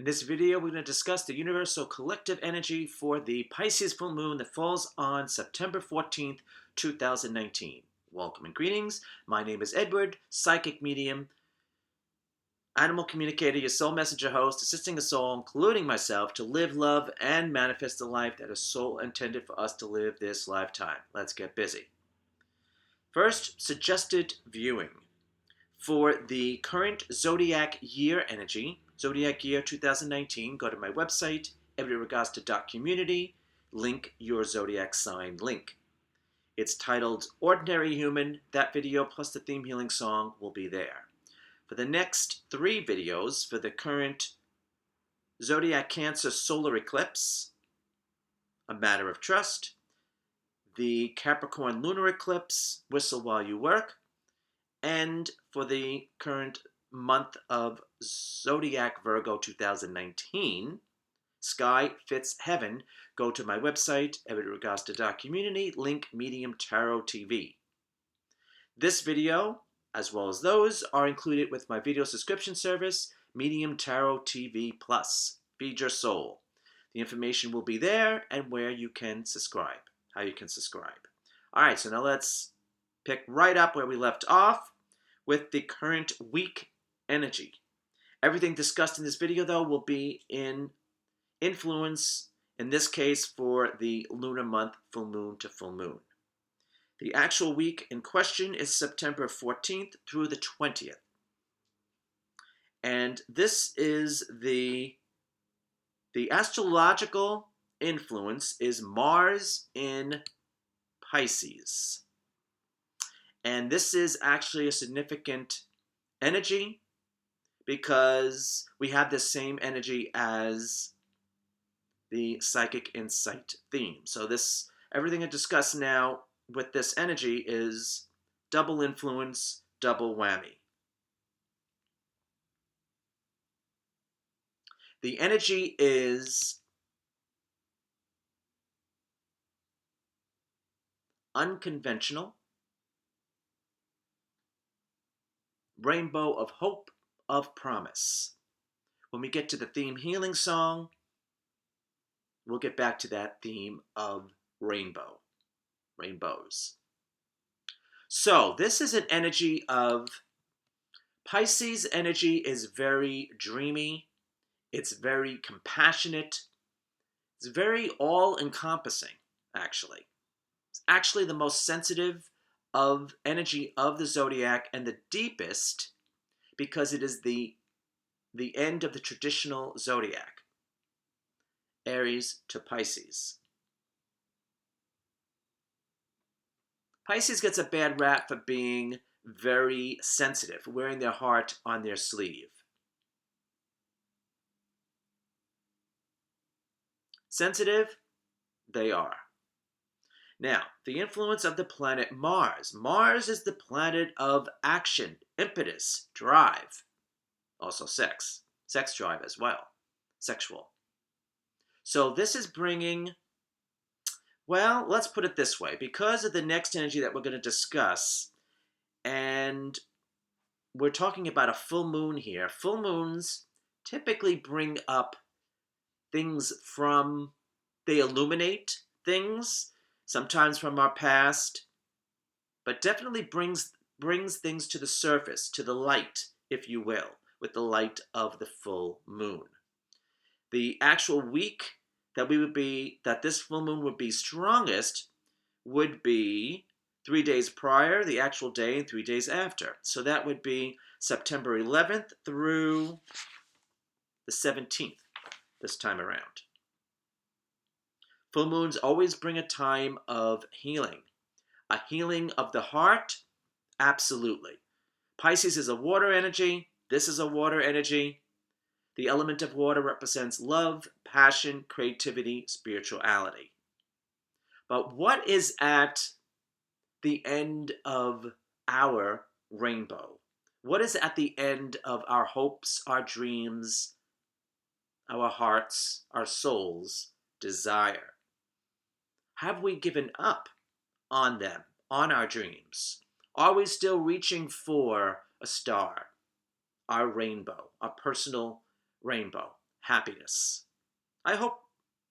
In this video, we're going to discuss the universal collective energy for the Pisces full moon that falls on September 14th, 2019. Welcome and greetings. My name is Edward, psychic medium, animal communicator, your soul messenger host, assisting a soul, including myself, to live, love, and manifest the life that a soul intended for us to live this lifetime. Let's get busy. First, suggested viewing. For the current zodiac year energy, zodiac year 2019, go to my website, Ragosta.community, link your zodiac sign link. It's titled Ordinary Human. That video plus the theme healing song will be there. For the next 3 videos, for the current zodiac Cancer solar eclipse, A Matter of Trust, the Capricorn lunar eclipse, Whistle While You Work, and for the current month of Zodiac Virgo 2019, Sky Fits Heaven, go to my website, Ragosta.community, link Medium Tarot TV. This video, as well as those, are included with my video subscription service, Medium Tarot TV Plus. Feed your soul. The information will be there and where you can subscribe, how you can subscribe. All right, so now let's pick right up where we left off with the current week energy. Everything discussed in this video, though, will be in influence, in this case, for the lunar month, full moon to full moon. The actual week in question is September 14th through the 20th. And this is the astrological influence is Mars in Pisces. And this is actually a significant energy because we have the same energy as the psychic insight theme. So everything I discuss now with this energy is double influence, double whammy. The energy is unconventional, rainbow of hope, of promise. When we get to the theme healing song, we'll get back to that theme of rainbows. So this is an energy of Pisces. Energy is very dreamy. It's very compassionate. It's very all-encompassing, actually. It's actually the most sensitive of energy of the zodiac and the deepest because it is the end of the traditional zodiac, Aries to Pisces. Pisces gets a bad rap for being very sensitive, wearing their heart on their sleeve. Sensitive, they are. Now, the influence of the planet Mars. Mars is the planet of action, impetus, drive. Also sex drive as well, sexual. So this is bringing, well, let's put it this way. Because of the next energy that we're going to discuss, and we're talking about a full moon here. Full moons typically bring up things they illuminate things, sometimes from our past, but definitely brings things to the surface, to the light, if you will, with the light of the full moon. The actual week that this full moon would be strongest would be 3 days prior, the actual day, and 3 days after. So that would be September 11th through the 17th this time around. Full moons always bring a time of healing. A healing of the heart? Absolutely. Pisces is a water energy. This is a water energy. The element of water represents love, passion, creativity, spirituality. But what is at the end of our rainbow? What is at the end of our hopes, our dreams, our hearts, our souls' desire? Have we given up on them, on our dreams? Are we still reaching for a star, our rainbow, our personal rainbow? happiness. I hope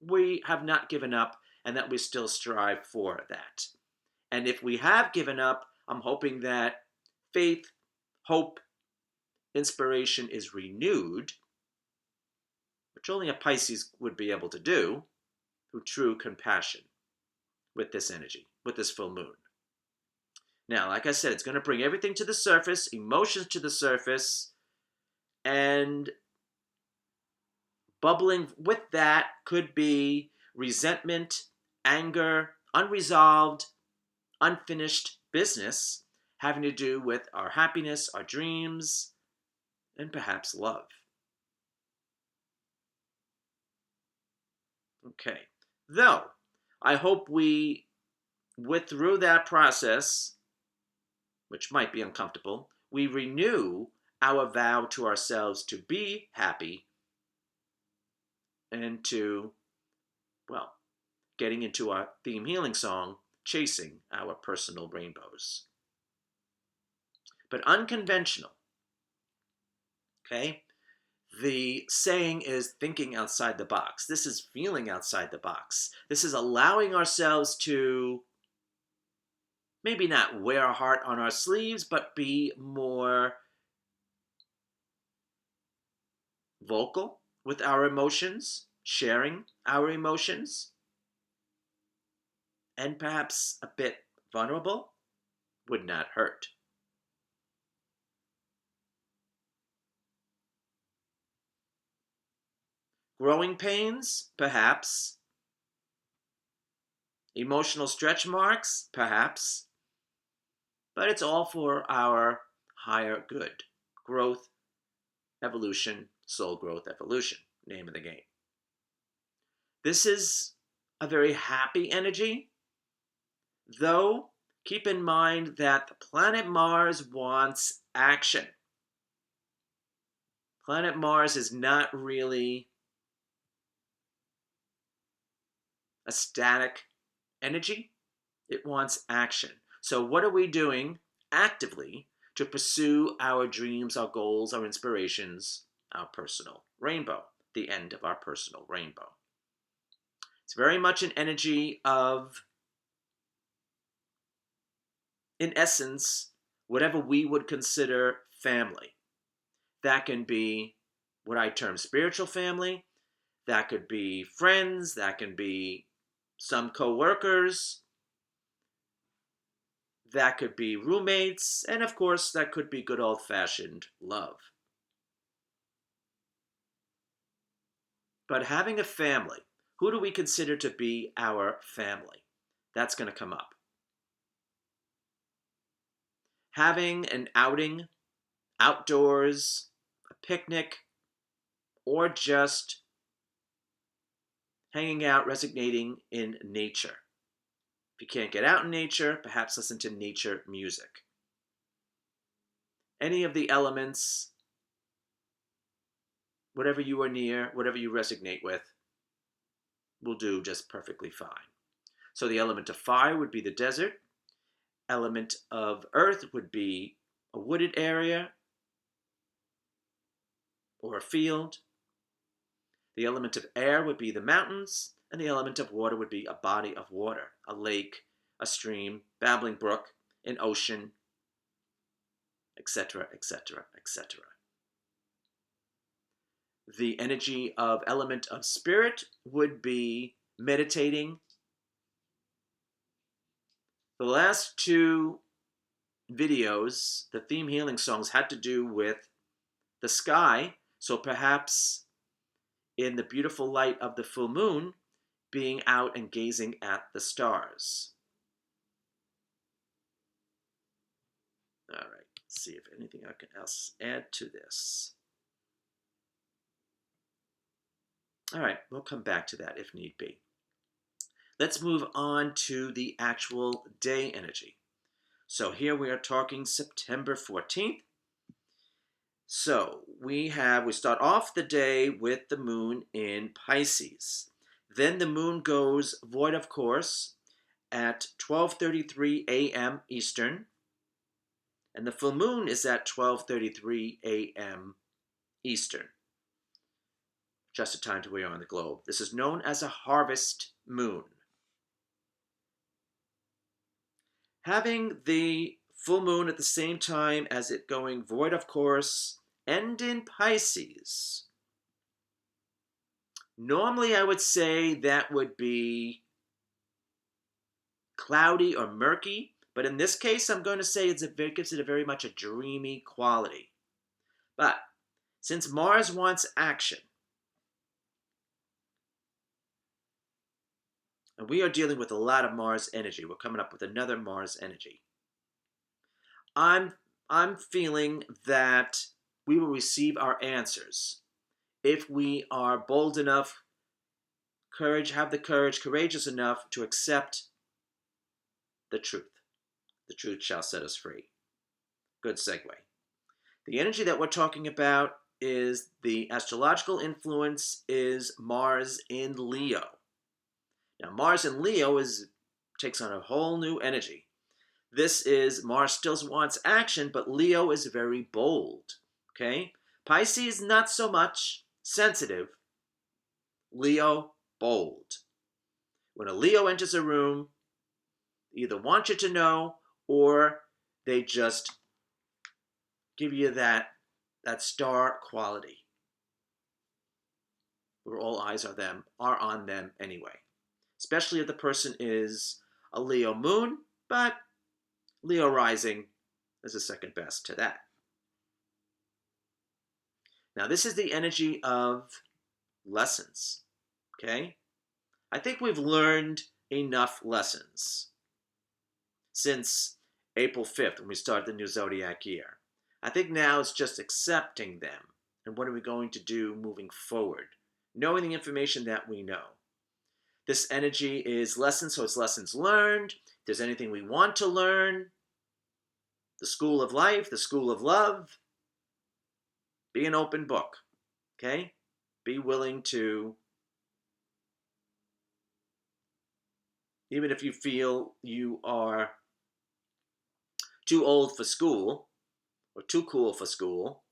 we have not given up and that we still strive for that. And if we have given up, I'm hoping that faith, hope, inspiration is renewed, which only a Pisces would be able to do through true compassion with this energy, with this full moon. Now, like I said, it's going to bring everything to the surface, emotions to the surface, and bubbling with that could be resentment, anger, unresolved, unfinished business having to do with our happiness, our dreams, and perhaps love. Okay. Though, I hope we, through that process, which might be uncomfortable, we renew our vow to ourselves to be happy and to, well, getting into our theme healing song, chasing our personal rainbows. But unconventional, okay? The saying is thinking outside the box. This is feeling outside the box. This is allowing ourselves to maybe not wear our heart on our sleeves, but be more vocal with our emotions, sharing our emotions, and perhaps a bit vulnerable would not hurt. Growing pains, perhaps. Emotional stretch marks, perhaps. But it's all for our higher good. Growth, evolution, soul growth, evolution. Name of the game. This is a very happy energy, though keep in mind that the planet Mars wants action. Planet Mars is not really a static energy. It wants action. So what are we doing actively to pursue our dreams, our goals, our inspirations, our personal rainbow, the end of our personal rainbow? It's very much an energy of, in essence, whatever we would consider family. That can be what I term spiritual family. That could be friends. That can be some co-workers. That could be roommates. And of course, that could be good old-fashioned love. But having a family, who do we consider to be our family? That's going to come up. Having an outing, outdoors, a picnic, or just hanging out, resonating in nature. If you can't get out in nature, perhaps listen to nature music. Any of the elements, whatever you are near, whatever you resonate with, will do just perfectly fine. So the element of fire would be the desert. Element of earth would be a wooded area or a field. The element of air would be the mountains, and the element of water would be a body of water, a lake, a stream, babbling brook, an ocean, etc., etc., etc. The energy of element of spirit would be meditating. The last two videos, the theme healing songs, had to do with the sky, so perhaps in the beautiful light of the full moon, being out and gazing at the stars. All right, let's see if anything I can else add to this. All right, we'll come back to that if need be. Let's move on to the actual day energy. So here we are talking September 14th. So we start off the day with the moon in Pisces. Then the moon goes void of course at 12:33 a.m. Eastern. And the full moon is at 12:33 a.m. Eastern, which just the time we are on the globe. This is known as a harvest moon. Having the full moon at the same time as it going void of course, and in Pisces. Normally, I would say that would be cloudy or murky, but in this case, I'm going to say it gives it a very much a dreamy quality. But since Mars wants action, and we are dealing with a lot of Mars energy, we're coming up with another Mars energy. I'm feeling that we will receive our answers if we are bold enough, have the courage, courageous enough to accept the truth. The truth shall set us free. Good segue. The energy that we're talking about is the astrological influence is Mars in Leo. Now, Mars in Leo takes on a whole new energy. This is Mars still wants action, but Leo is very bold. Okay? Pisces, not so much sensitive. Leo, bold. When a Leo enters a room, they either want you to know or they just give you that star quality where all eyes are on them anyway. Especially if the person is a Leo moon, but Leo rising is the second best to that. Now, this is the energy of lessons, okay? I think we've learned enough lessons since April 5th when we started the new zodiac year. I think now it's just accepting them and what are we going to do moving forward, knowing the information that we know. This energy is lessons, so it's lessons learned. If there's anything we want to learn, the school of life, the school of love, be an open book, okay? Be willing to, even if you feel you are too old for school or too cool for school,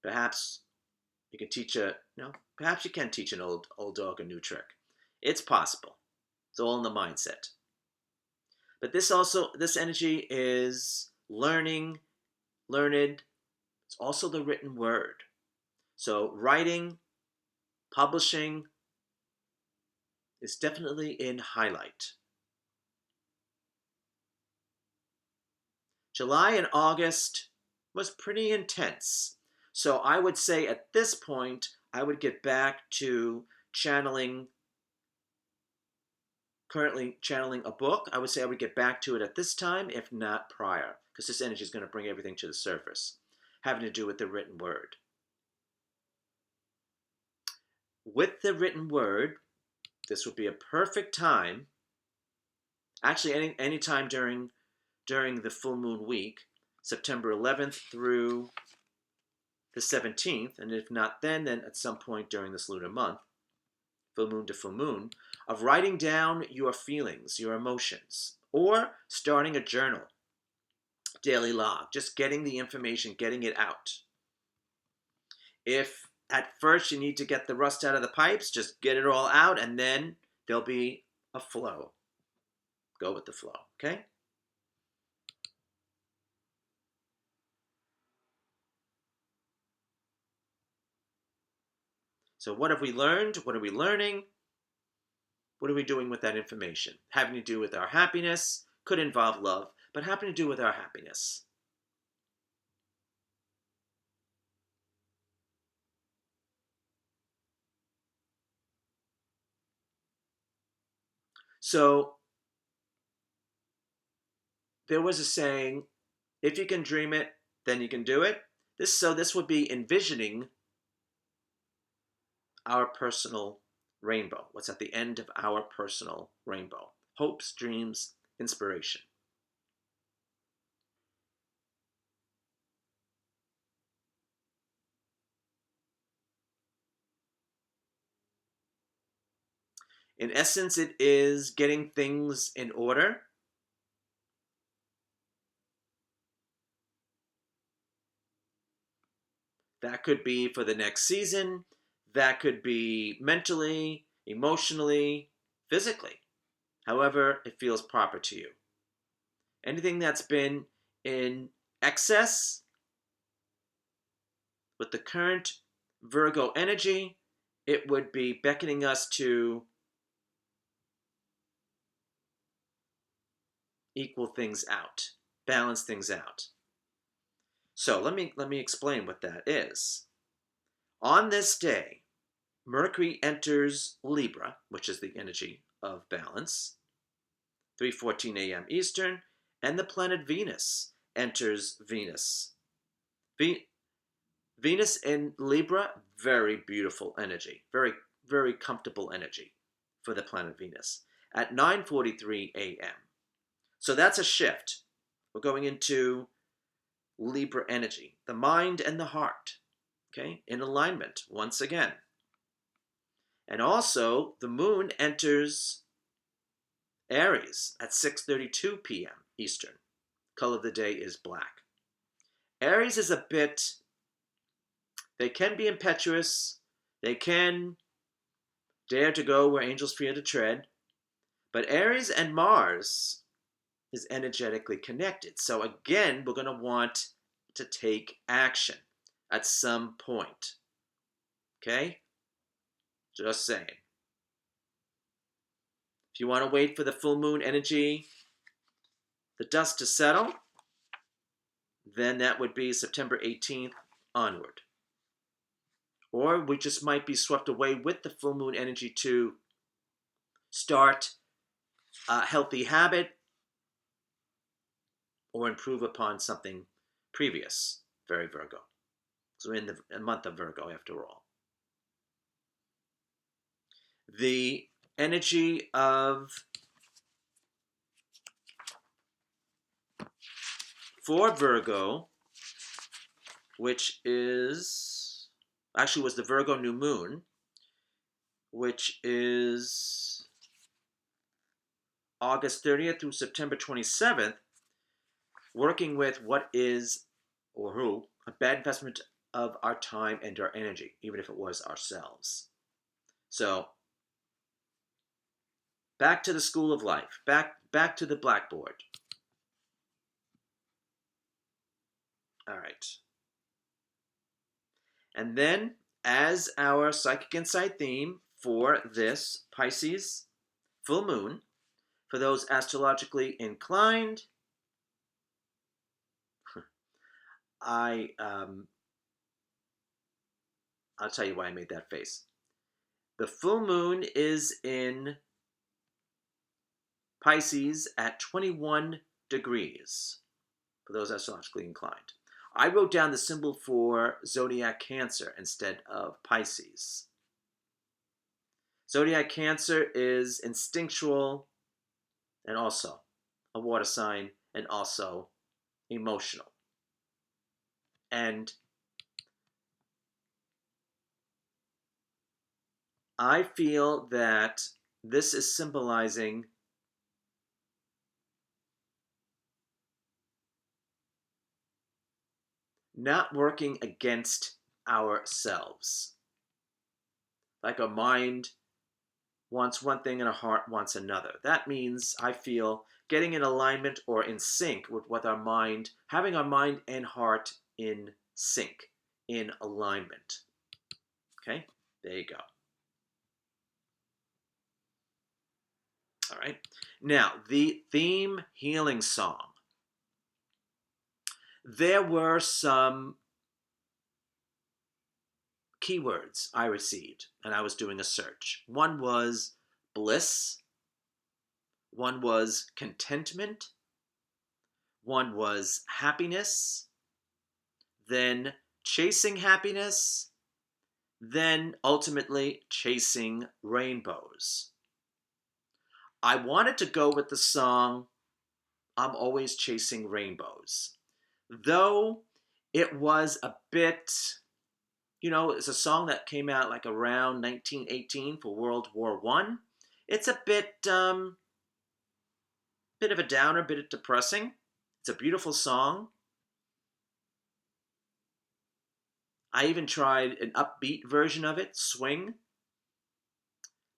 perhaps you can teach perhaps you can teach an old dog a new trick. It's possible. It's all in the mindset. But this energy is learned. It's also the written word. So writing, publishing is definitely in highlight. July and August was pretty intense. So I would say at this point, I would get back to currently channeling a book. I would say I would get back to it at this time, if not prior, because this energy is going to bring everything to the surface, having to do with the written word. With the written word, this would be a perfect time, actually any time during the full moon week, September 11th through the 17th, and if not then at some point during this lunar month, full moon to full moon, of writing down your feelings, your emotions, or starting a journal, daily log, just getting the information, getting it out. If at first you need to get the rust out of the pipes, just get it all out, and then there'll be a flow. Go with the flow, okay? So what have we learned? What are we learning? What are we doing with that information? Having to do with our happiness, could involve love, but having to do with our happiness. So there was a saying, if you can dream it, then you can do it. This would be envisioning our personal rainbow. What's at the end of our personal rainbow? Hopes, dreams, inspiration. In essence, it is getting things in order. That could be for the next season. That could be mentally, emotionally, physically, however it feels proper to you. Anything that's been in excess with the current Virgo energy, it would be beckoning us to equal things out, balance things out. So let me explain what that is. On this day, Mercury enters Libra, which is the energy of balance, 3:14 a.m. Eastern, and the planet Venus enters Venus. Venus in Libra, very beautiful energy, very, very comfortable energy for the planet Venus at 9:43 a.m. So that's a shift. We're going into Libra energy, the mind and the heart, okay, in alignment once again. And also, the moon enters Aries at 6:32 p.m. Eastern. Color of the day is black. Aries is a bit, they can be impetuous, they can dare to go where angels fear to tread, but Aries and Mars is energetically connected. So again, we're going to want to take action at some point. Okay? Just saying. If you want to wait for the full moon energy, the dust to settle, then that would be September 18th onward. Or we just might be swept away with the full moon energy to start a healthy habit or improve upon something previous. Very Virgo. So we're in the month of Virgo after all. The energy of for Virgo, which is actually was the Virgo new moon, which is August 30th through September 27th, working with what is or who a bad investment of our time and our energy, even if it was ourselves. So back to the school of life, back to the blackboard. All right. And then, as our psychic insight theme for this Pisces full moon, for those astrologically inclined, I'll tell you why I made that face. The full moon is in Pisces at 21 degrees, for those astrologically inclined. I wrote down the symbol for zodiac Cancer instead of Pisces. Zodiac Cancer is instinctual and also a water sign and also emotional. And I feel that this is symbolizing not working against ourselves. Like our mind wants one thing and our heart wants another. That means, I feel, getting in alignment or in sync with our mind, having our mind and heart in sync, in alignment. Okay, there you go. All right, now the theme healing song. There were some keywords I received, and I was doing a search. One was bliss, one was contentment, one was happiness, then chasing happiness, then ultimately chasing rainbows. I wanted to go with the song I'm Always Chasing Rainbows, though it was a bit, it's a song that came out like around 1918 for World War I. It's a bit of a downer, bit depressing. It's a beautiful song. I even tried an upbeat version of it, swing,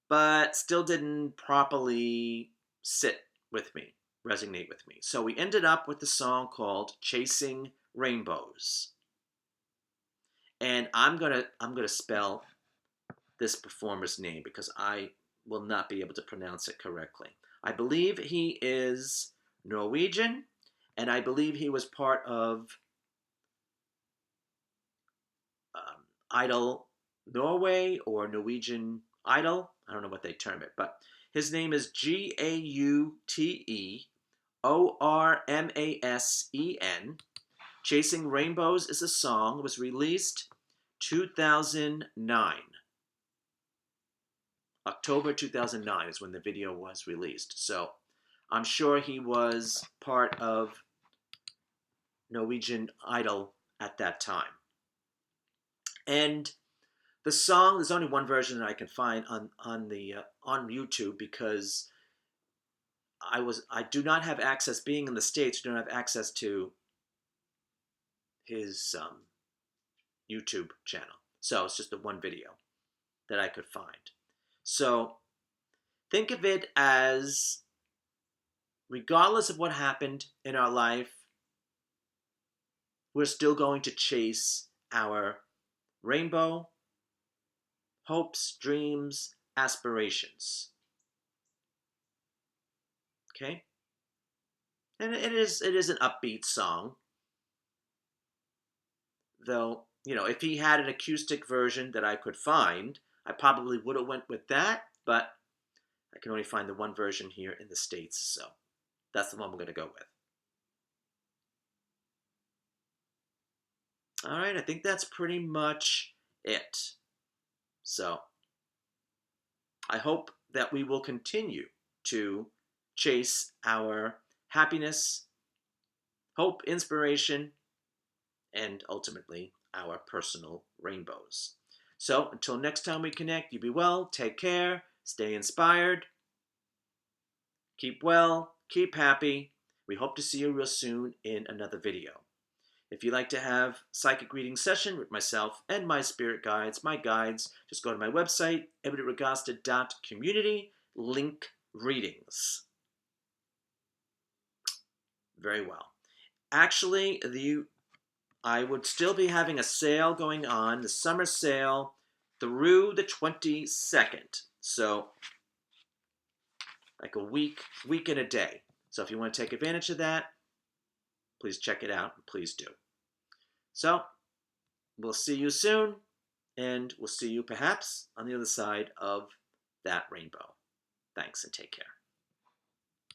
but still didn't properly sit with me, resonate with me. So we ended up with the song called Chasing Rainbows. And I'm gonna spell this performer's name because I will not be able to pronounce it correctly. I believe he is Norwegian, and I believe he was part of Idol Norway or Norwegian Idol. I don't know what they term it, but his name is Gaute Ormasen. Chasing Rainbows is a song. It was released 2009. October 2009 is when the video was released. So I'm sure he was part of Norwegian Idol at that time. And the song, there's only one version that I can find on YouTube because I do not have access, being in the States, I don't have access to his YouTube channel. So it's just the one video that I could find. So think of it as, regardless of what happened in our life, we're still going to chase our rainbow, hopes, dreams, aspirations. Okay? And it is an upbeat song. Though, if he had an acoustic version that I could find, I probably would have went with that, but I can only find the one version here in the States, so that's the one we're going to go with. All right, I think that's pretty much it. So I hope that we will continue to chase our happiness, hope, inspiration, and ultimately our personal rainbows. So until next time we connect, you be well, take care, stay inspired, keep well, keep happy. We hope to see you real soon in another video. If you'd like to have psychic reading session with myself and my spirit guides, just go to my website, Ragosta.community, link readings. Very well. Actually, I would still be having a sale going on, the summer sale, through the 22nd. So, like a week and a day. So if you want to take advantage of that, please check it out. Please do. So, we'll see you soon, and we'll see you perhaps on the other side of that rainbow. Thanks, and take care.